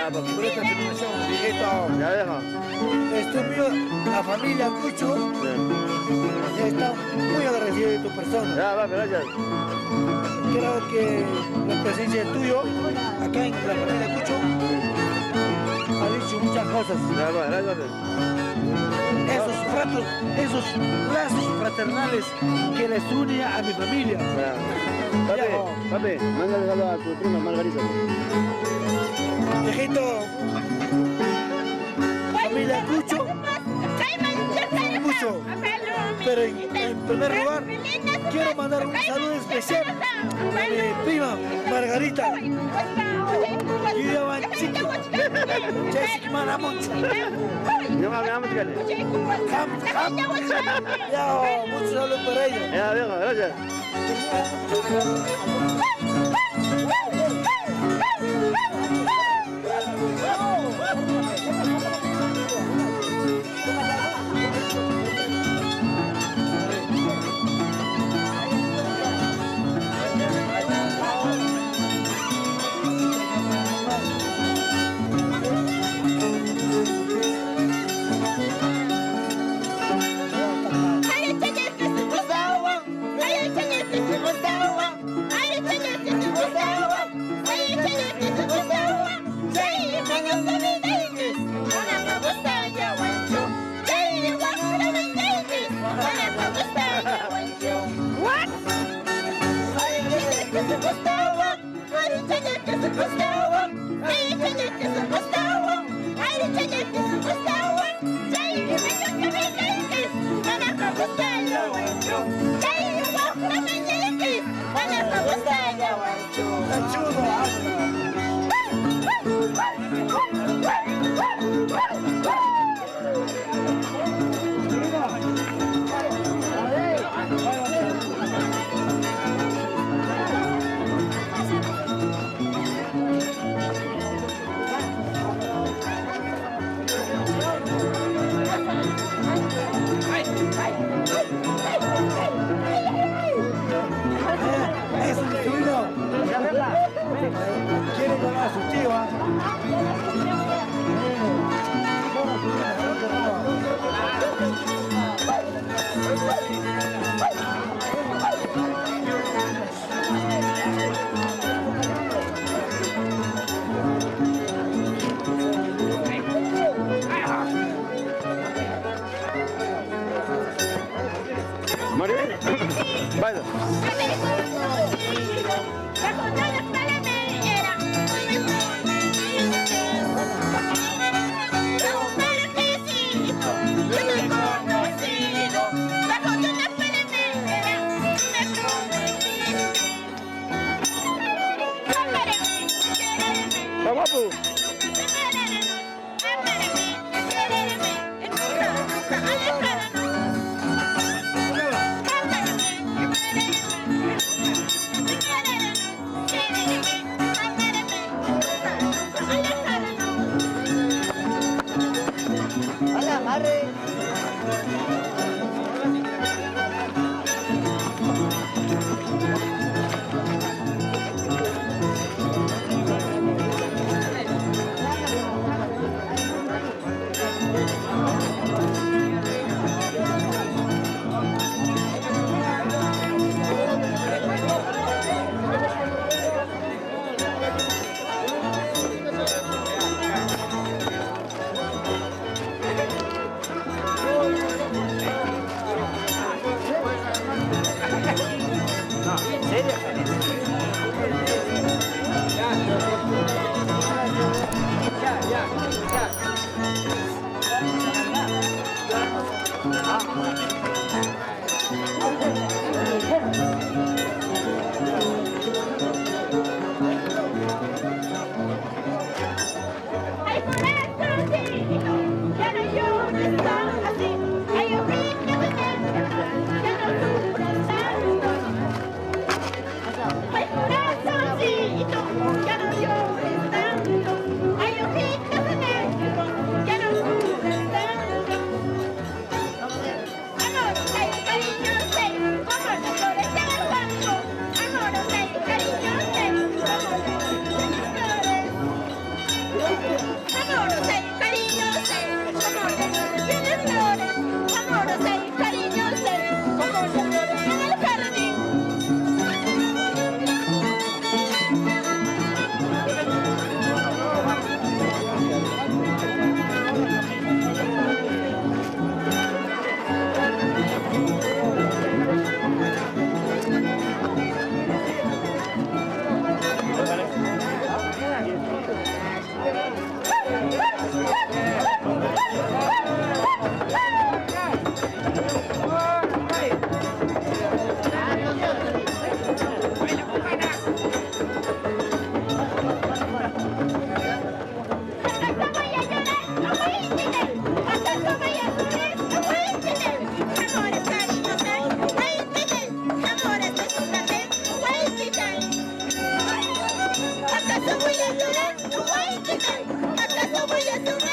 Ya, papi. por esta filmación, viejito. Ya dejo. Estoy muy, la familia Cucho está muy agradecida de tu persona. Ya, papi, gracias. Creo que la presencia tuyo acá en la familia Cucho ha dicho muchas cosas. Ya, papi, gracias, papi. Esos lazos fraternales que les une a mi familia. Ya. Papi, mándale saludos a tu prima Margarita. Viejito, familia Cucho, mucho. Pero en primer lugar, quiero mandar un saludo especial a mi prima Margarita. Yuyawan Chico, Jessica Manamoncha. Yo me amo, fíjate. Ya, mucho saludo para ella. Ya, viejo, gracias. Hoy es un